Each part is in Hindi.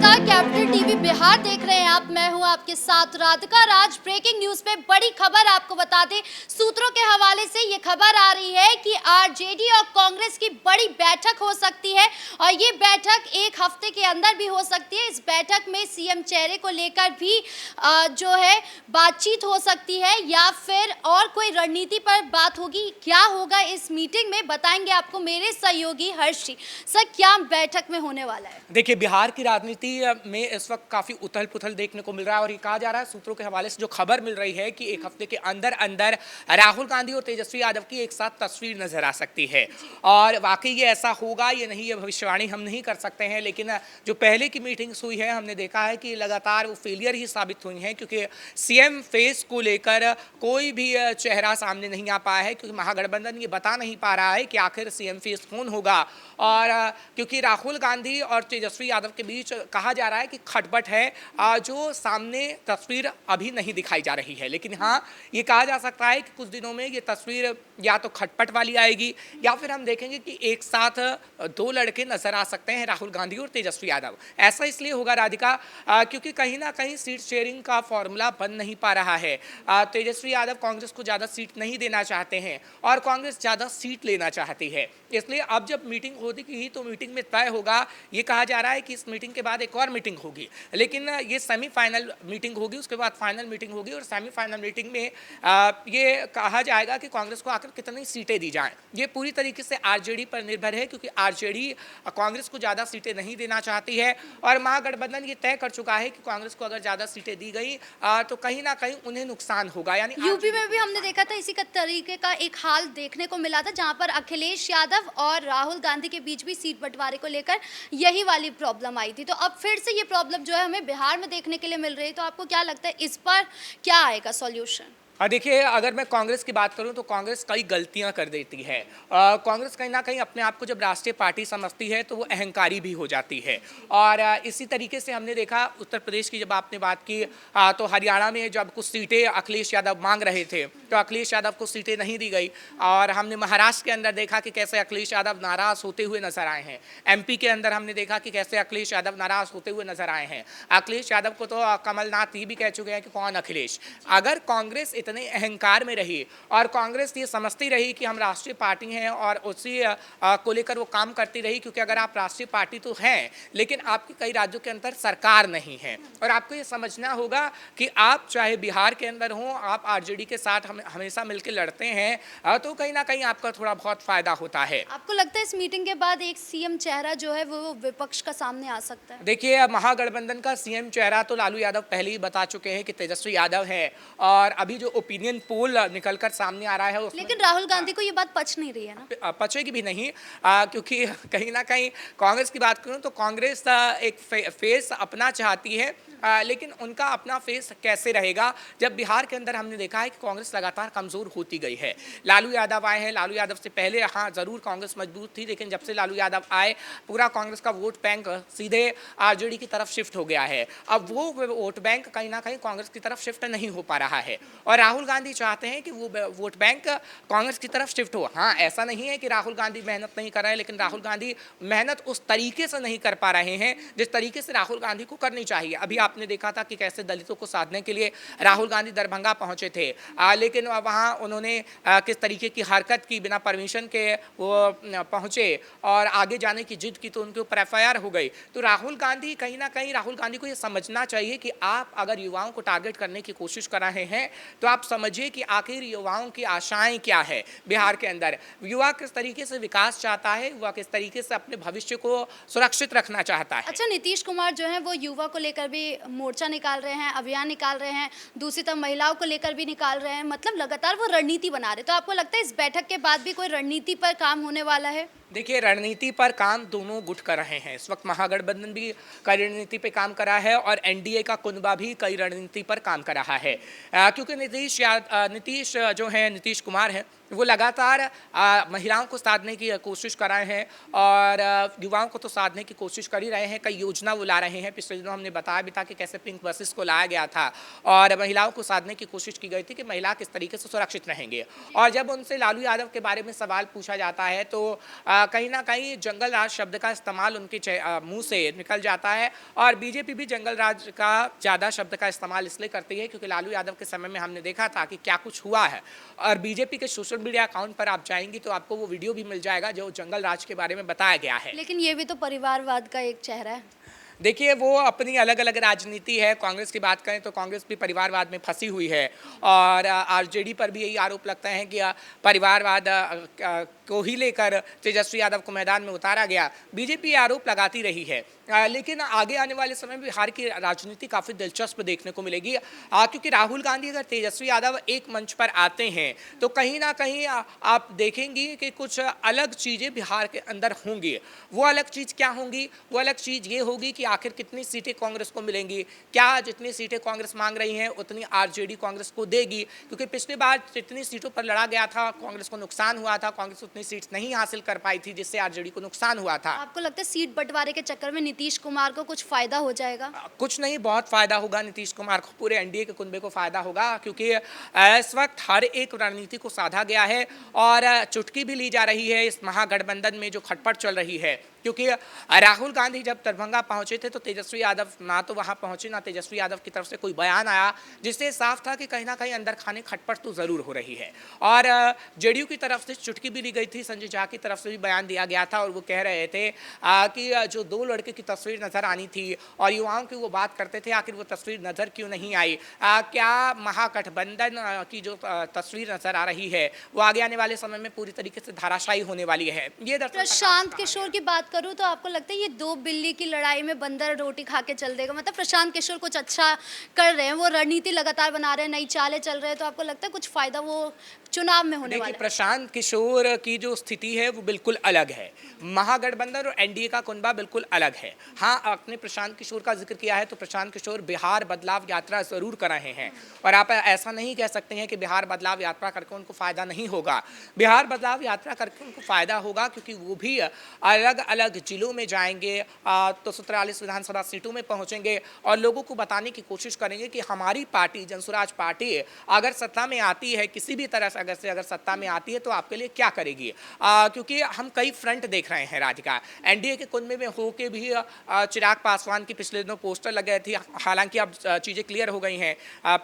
नमस्कार, कैपिटल टीवी बिहार देख रहे हैं आप। मैं हूं आपके साथ राधिका राज। ब्रेकिंग न्यूज पे बड़ी खबर आपको बता दें, सूत्रों के हवाले से ये खबर आ रही है कि आरजेडी और कांग्रेस की बड़ी बैठक हो सकती है और ये बैठक एक हफ्ते के अंदर भी हो सकती है। इस बैठक में सीएम चेहरे को लेकर भी जो है बातचीत हो सकती है या फिर और कोई रणनीति पर बात होगी। क्या होगा इस मीटिंग में बताएंगे आपको मेरे सहयोगी हर्ष जी। सर, क्या बैठक में होने वाला है? देखिए, बिहार की राजनीति में इस वक्त काफ़ी उथल पुथल देखने को मिल रहा है और ये कहा जा रहा है, सूत्रों के हवाले से जो खबर मिल रही है कि एक हफ्ते के अंदर अंदर राहुल गांधी और तेजस्वी यादव की एक साथ तस्वीर नजर आ सकती है। और वाकई ये ऐसा होगा ये नहीं, ये भविष्यवाणी हम नहीं कर सकते हैं, लेकिन जो पहले की मीटिंग्स हुई है हमने देखा है कि लगातार वो फेलियर ही साबित हुई हैं, क्योंकि सीएम फेस को लेकर कोई भी चेहरा सामने नहीं आ पाया है, क्योंकि महागठबंधन ये बता नहीं पा रहा है कि आखिर सीएम फेस कौन होगा। और क्योंकि राहुल गांधी और तेजस्वी यादव के बीच कहा जा रहा है कि खटपट है, जो सामने तस्वीर अभी नहीं दिखाई जा रही है, लेकिन हाँ ये कहा जा सकता है कि कुछ दिनों में ये तस्वीर या तो खटपट वाली आएगी या फिर हम देखेंगे कि एक साथ दो लड़के नजर आ सकते हैं, राहुल गांधी और तेजस्वी यादव। ऐसा इसलिए होगा राधिका, क्योंकि कहीं ना कहीं सीट शेयरिंग का फॉर्मूला बन नहीं पा रहा है। तेजस्वी यादव कांग्रेस को ज़्यादा सीट नहीं देना चाहते हैं और कांग्रेस ज़्यादा सीट लेना चाहती है, इसलिए अब जब मीटिंग होगी तो मीटिंग में तय होगा। ये कहा जा रहा है कि इस मीटिंग के बाद एक और मीटिंग होगी, लेकिन ये सेमीफाइनल मीटिंग होगी, उसके बाद फाइनल मीटिंग होगी और सेमीफाइनल मीटिंग में ये कहा जाएगा कि कांग्रेस को आखिर कितनी सीटें दी जाएं। ये पूरी तरीके से आरजेडी पर निर्भर है, क्योंकि आरजेडी कांग्रेस को ज़्यादा सीटें नहीं देना चाहती है और महागठबंधन ये तय कर चुका है कि कांग्रेस को अगर ज़्यादा सीटें दी गई तो कहीं ना कहीं उन्हें नुकसान होगा। यानी यूपी में भी हमने देखा था, इसी का तरीके का एक हाल देखने को मिला था, जहां पर अखिलेश यादव और राहुल गांधी के बीच भी सीट बंटवारे को लेकर यही वाली प्रॉब्लम आई थी। तो अब फिर से ये प्रॉब्लम जो है हमें बिहार में देखने के लिए मिल रही है। तो आपको क्या लगता है इस पर क्या आएगा सॉल्यूशन? देखिए, अगर मैं कांग्रेस की बात करूं तो कांग्रेस कई गलतियां कर देती है। कांग्रेस कहीं ना कहीं अपने आप को जब राष्ट्रीय पार्टी समझती है तो वो अहंकारी भी हो जाती है और इसी तरीके से हमने देखा उत्तर प्रदेश की जब आपने बात की तो हरियाणा में जब कुछ सीटें अखिलेश यादव मांग रहे थे तो अखिलेश यादव को सीटें नहीं दी गई और हमने महाराष्ट्र के अंदर देखा कि कैसे अखिलेश यादव नाराज होते हुए नजर आए हैं। एमपी के अंदर हमने देखा कि कैसे अखिलेश यादव नाराज होते हुए नजर आए हैं। अखिलेश यादव को तो कमलनाथ ये भी कह चुके हैं कि कौन अखिलेश। अगर कांग्रेस इतने अहंकार में रही और कांग्रेस ये समझती रही कि हम राष्ट्रीय पार्टी हैं और उसी को लेकर वो काम करती रही, क्योंकि अगर आप राष्ट्रीय पार्टी तो हैं लेकिन आपकी कई राज्यों के अंदर सरकार नहीं है और आपको ये समझना होगा कि आप चाहे बिहार के अंदर हो, आप आरजेडी के साथ हमेशा मिलकर लड़ते हैं तो कहीं ना कहीं आपका थोड़ा बहुत फायदा होता है। आपको लगता है इस मीटिंग के बाद एक सीएम चेहरा जो है वो विपक्ष का सामने आ सकता है? देखिए, महागठबंधन का सीएम चेहरा तो लालू यादव पहले ही बता चुके हैं कि तेजस्वी यादव है और अभी जो ओपिनियन पोल निकलकर सामने आ रहा है उसमें लेकिन राहुल गांधी को ये बात पच नहीं रही है ना? पचेगी भी नहीं, क्योंकि कहीं ना कहीं कांग्रेस की बात करूं तो कांग्रेस एक फेस अपना चाहती है, लेकिन उनका अपना फेस कैसे रहेगा जब बिहार के अंदर हमने देखा है कि कांग्रेस लगातार कमजोर होती गई है। लालू यादव आए हैं, लालू यादव से पहले हाँ जरूर कांग्रेस मजबूत थी, लेकिन जब से लालू यादव आए पूरा कांग्रेस का वोट बैंक सीधे आरजेडी की तरफ शिफ्ट हो गया है। अब वो वोट बैंक कहीं ना कहीं कांग्रेस की तरफ शिफ्ट नहीं हो पा रहा है और राहुल गांधी चाहते हैं कि वो वोट बैंक कांग्रेस की तरफ शिफ्ट हो। हाँ, ऐसा नहीं है कि राहुल गांधी मेहनत नहीं कर रहे हैं, लेकिन राहुल गांधी मेहनत उस तरीके से नहीं कर पा रहे हैं जिस तरीके से राहुल गांधी को करनी चाहिए। अभी आपने देखा था कि कैसे दलितों को साधने के लिए राहुल गांधी दरभंगा पहुंचे थे, लेकिन वहां उन्होंने किस तरीके की हरकत की, बिना परमिशन के वो पहुंचे और आगे जाने की जिद की तो उनके ऊपर एफआईआर हो गई। तो राहुल गांधी कहीं ना कहीं राहुल गांधी को ये समझना चाहिए कि आप अगर युवाओं को टारगेट करने की कोशिश कर रहे हैं तो आप समझिए कि आखिर युवाओं की आशाएं क्या है। बिहार के अंदर युवा किस तरीके से विकास चाहता है, युवा किस तरीके से अपने भविष्य को सुरक्षित रखना चाहता है। अच्छा, नीतीश कुमार जो है वो युवा को लेकर भी मोर्चा निकाल रहे हैं, अभियान निकाल रहे हैं, दूसरी तरफ महिलाओं को लेकर भी निकाल रहे हैं, मतलब लगातार वो रणनीति बना रहे हैं। तो आपको लगता है इस बैठक के बाद भी कोई रणनीति पर काम होने वाला है? देखिए, रणनीति पर काम दोनों गुट कर रहे हैं। इस वक्त महागठबंधन भी कई रणनीति पे काम कर रहा है और एनडीए का कुनबा भी कई रणनीति पर काम कर रहा है, क्योंकि नीतीश जो है नीतीश कुमार हैं वो लगातार महिलाओं को साधने की कोशिश कर रहे हैं और युवाओं को तो साधने की कोशिश कर ही रहे हैं। कई योजना वो ला रहे हैं। पिछले दिनों हमने बताया भी था कि कैसे पिंक बसेस को लाया गया था और महिलाओं को साधने की कोशिश की गई थी कि महिला किस तरीके से सुरक्षित रहेंगे। और जब उनसे लालू यादव के बारे में सवाल पूछा जाता है तो कहीं ना कहीं जंगल राज शब्द का इस्तेमाल उनके मुंह से निकल जाता है। और बीजेपी भी जंगल राज का ज़्यादा शब्द का इस्तेमाल इसलिए करती है क्योंकि लालू यादव के समय में हमने देखा था कि क्या कुछ हुआ है। और बीजेपी के सोशल मीडिया अकाउंट पर आप जाएंगी तो आपको वो वीडियो भी मिल जाएगा जो जंगल राज के बारे में बताया गया है। लेकिन ये भी तो परिवारवाद का एक चेहरा है। देखिए, वो अपनी अलग अलग राजनीति है। कांग्रेस की बात करें तो कांग्रेस भी परिवारवाद में फंसी हुई है और आरजेडी पर भी यही आरोप लगता है कि परिवारवाद को ही लेकर तेजस्वी यादव को मैदान में उतारा गया। बीजेपी आरोप लगाती रही है, लेकिन आगे आने वाले समय में बिहार की राजनीति काफ़ी दिलचस्प देखने को मिलेगी क्योंकि राहुल गांधी अगर तेजस्वी यादव एक मंच पर आते हैं तो कहीं ना कहीं आप देखेंगी कि कुछ अलग चीज़ें बिहार के अंदर होंगी। वो अलग चीज़ क्या होंगी? वो अलग चीज़ ये होगी कि आखिर कितनी सीटें कांग्रेस को मिलेंगी। क्या जितनी सीटें कांग्रेस मांग रही हैं उतनी आरजेडी कांग्रेस को देगी? क्योंकि पिछली बार जितनी सीटों पर लड़ा गया था कांग्रेस को नुकसान हुआ था। कांग्रेस उतनी सीट नहीं हासिल कर पाई थी जिससे आरजेडी को नुकसान हुआ था। आपको लगता है सीट बंटवारे के चक्कर में नीतीश कुमार को कुछ फायदा हो जाएगा? कुछ नहीं, बहुत फायदा होगा नीतीश कुमार को, पूरे एनडीए के कुनबे को फायदा होगा क्योंकि इस वक्त हर एक रणनीति को साधा गया है और चुटकी भी ली जा रही है इस महागठबंधन में जो खटपट चल रही है। क्योंकि राहुल गांधी जब दरभंगा पहुंचे थे तो तेजस्वी यादव ना तो वहां पहुंचे ना तेजस्वी यादव की तरफ से कोई बयान आया जिससे साफ था कि कहीं ना कहीं अंदर खाने खटपट तो जरूर हो रही है। और जेडीयू की तरफ से चुटकी भी ली गई थी, संजय झा की तरफ से भी बयान दिया गया था और वो कह रहे थे कि जो दो लड़के की तस्वीर नजर आनी थी और युवाओं की वो बात करते थे, आखिर वो तस्वीर नजर क्यों नहीं आई? क्या महागठबंधन की जो तस्वीर नजर आ रही है वो आगे आने वाले समय में पूरी तरीके से धाराशायी होने वाली है? ये प्रशांत किशोर की बात करूं तो आपको लगता है ये दो बिल्ली की लड़ाई में बंदर रोटी खा के चल देगा? मतलब प्रशांत किशोर कुछ अच्छा कर रहे हैं, वो रणनीति लगातार बना रहे हैं, नई चालें चल रहे हैं, तो आपको लगता है कुछ फायदा वो चुनाव में होने वाला है? प्रशांत किशोर की जो स्थिति है वो बिल्कुल अलग है। महागठबंधन और एनडीए का कुनबा बिल्कुल अलग है। हाँ, आपने प्रशांत किशोर का जिक्र किया है तो प्रशांत किशोर बिहार बदलाव यात्रा जरूर कर रहे हैं और आप ऐसा नहीं कह सकते हैं कि बिहार बदलाव यात्रा करके उनको फायदा नहीं होगा। बिहार बदलाव यात्रा करके उनको फायदा होगा क्योंकि वो भी अलग अलग जिलों में जाएंगे तो 43 विधानसभा सीटों में पहुंचेंगे और लोगों को बताने की कोशिश करेंगे कि हमारी पार्टी जनसुराज पार्टी अगर सत्ता में आती है, किसी भी तरह से अगर सत्ता में आती है तो आपके लिए क्या करेगी। क्योंकि हम कई फ्रंट देख रहे हैं राज्य का। एनडीए के कुनबे में होके भी चिराग पासवान की पिछले दिनों पोस्टर लगे थे, हालांकि अब चीज़ें क्लियर हो गई हैं।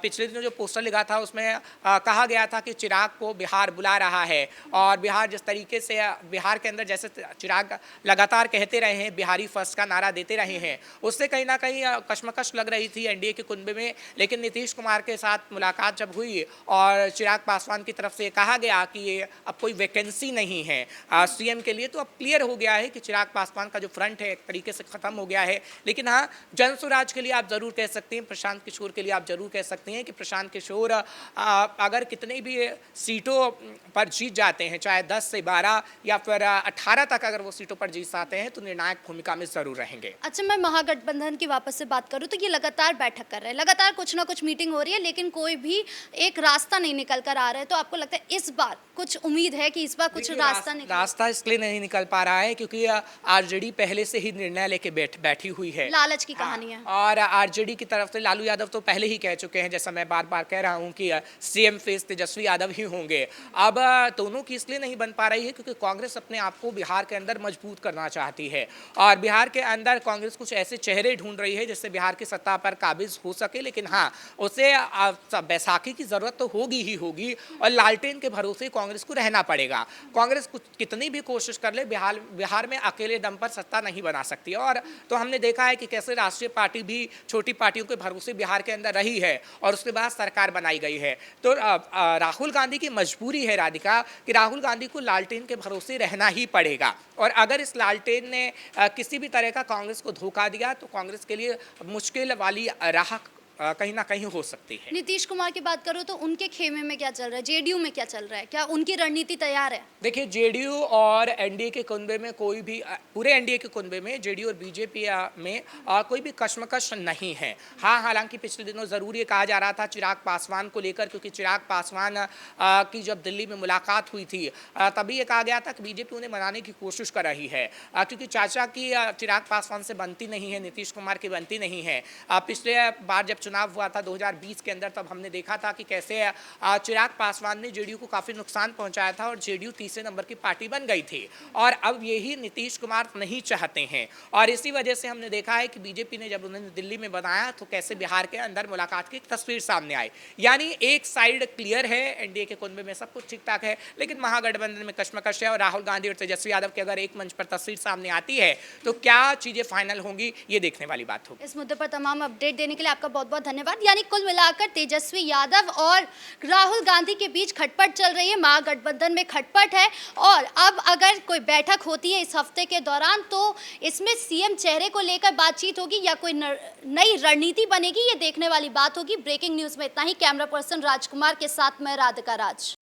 पिछले दिनों जो पोस्टर लगा था उसमें कहा गया था कि चिराग को बिहार बुला रहा है और बिहार जिस तरीके से बिहार के अंदर जैसे चिराग लगातार कहते रहे हैं, बिहारी फर्स्ट का नारा देते रहे हैं, उससे कहीं ना कहीं कशमकश लग रही थी एनडीए के कुनबे में। लेकिन नीतीश कुमार के साथ मुलाकात जब हुई और चिराग पासवान की तरफ से कहा गया कि ये अब कोई वैकेंसी नहीं है सीएम के लिए, तो अब क्लियर हो गया है कि चिराग पासवान का जो फ्रंट है एक तरीके से खत्म हो गया है। लेकिन हाँ, जनसुराज के लिए आप जरूर कह सकते हैं, प्रशांत किशोर के लिए आप जरूर कह सकते हैं कि प्रशांत किशोर अगर कितनी भी सीटों पर जीत जाते हैं, चाहे 10 से 12 या फिर 18 तक अगर वो सीटों पर जीत जाते हैं तो निर्णायक भूमिका में जरूर रहेंगे। अच्छा, मैं महागठबंधन की वापस से बात करूं तो ये लगातार बैठक कर रहे हैं, लगातार कुछ ना कुछ मीटिंग हो रही है, लेकिन कोई भी एक रास्ता नहीं निकल कर आ रहा है। तो आपको लगता है इस बार कुछ उम्मीद है कि इस बार कुछ रास्ता इसलिए नहीं निकल पा रहा है क्योंकि आरजेडी पहले से ही निर्णय लेके बैठी हुई है। लालच की कहानी है। और आरजेडी की तरफ से लालू यादव तो पहले ही कह चुके हैं, जैसा मैं बार बार कह रहा हूं कि सीएम फेस तेजस्वी यादव ही होंगे। अब दोनों की इसलिए नहीं बन पा रही है क्योंकि कांग्रेस अपने आप को बिहार के अंदर मजबूत करना चाहती है और बिहार के अंदर कांग्रेस कुछ ऐसे चेहरे ढूंढ रही है जिससे बिहार की सत्ता पर काबिज हो सके। लेकिन हाँ, उसे बैसाखी की जरूरत तो होगी ही होगी और लालटेन के भरोसे कांग्रेस को रहना पड़ेगा। कांग्रेस कुछ कितनी भी कोशिश कर ले, बिहार में अकेले दम पर सत्ता नहीं बना सकती। और तो हमने देखा है कि कैसे राष्ट्रीय पार्टी भी छोटी पार्टियों के भरोसे बिहार के अंदर रही है और उसके बाद सरकार बनाई गई है। तो राहुल गांधी की मजबूरी है राधिका कि राहुल गांधी को लालटेन के भरोसे रहना ही पड़ेगा और अगर इस लालटेन ने किसी भी तरह का कांग्रेस को धोखा दिया तो कांग्रेस के लिए मुश्किल वाली राह कहीं ना कहीं हो सकती है। नीतीश कुमार की बात करो तो उनके खेमे में क्या चल रहा है, जेडीयू में क्या चल रहा है, क्या उनकी रणनीति तैयार है? देखिए, जेडीयू और एनडीए के कुनबे में कोई भी पूरे एनडीए के कुनबे में जेडीयू और बीजेपी में कोई भी कश्मकश नहीं है। हाँ, हालांकि पिछले दिनों ज़रूर ये कहा जा रहा था चिराग पासवान को लेकर, क्योंकि चिराग पासवान की जब दिल्ली में मुलाकात हुई थी तभी ये कहा गया था कि बीजेपी उन्हें मनाने की कोशिश कर रही है, क्योंकि चाचा की चिराग पासवान से बनती नहीं है, नीतीश कुमार की बनती नहीं है। पिछले बार जब चुनाव हुआ था 2020 के अंदर, तब हमने देखा था कि कैसे चिराग पासवान ने जेडीयू को काफ़ी नुकसान पहुंचाया था और जेडीयू तीसरे नंबर की पार्टी बन गई थी। और अब यही नीतीश कुमार नहीं चाहते हैं, और इसी वजह से हमने देखा है कि बीजेपी ने जब उन्होंने दिल्ली में बनाया तो कैसे बिहार के अंदर मुलाकात की एक तस्वीर सामने आई। यानी एक साइड क्लियर है, एनडीए के कुनबे में सब कुछ ठीक ठाक है, लेकिन महागठबंधन में कश्मकश है। और राहुल गांधी और तेजस्वी यादव की अगर एक मंच पर तस्वीर सामने आती है तो क्या चीजें फाइनल होंगी, ये देखने वाली बात होगी। इस मुद्दे पर तमाम अपडेट देने के लिए आपका बहुत बहुत धन्यवाद। यानी कुल मिलाकर तेजस्वी यादव और राहुल गांधी के बीच खटपट चल रही है, महागठबंधन में खटपट है, और अब अगर कोई बैठक होती है इस हफ्ते के दौरान तो इसमें सीएम चेहरे को लेकर बातचीत होगी या कोई नई रणनीति बनेगी, ये देखने वाली बात होगी। ब्रेकिंग न्यूज में इतना ही। कैमरा पर्सन राजकुमार के साथ मैं राधिका राज।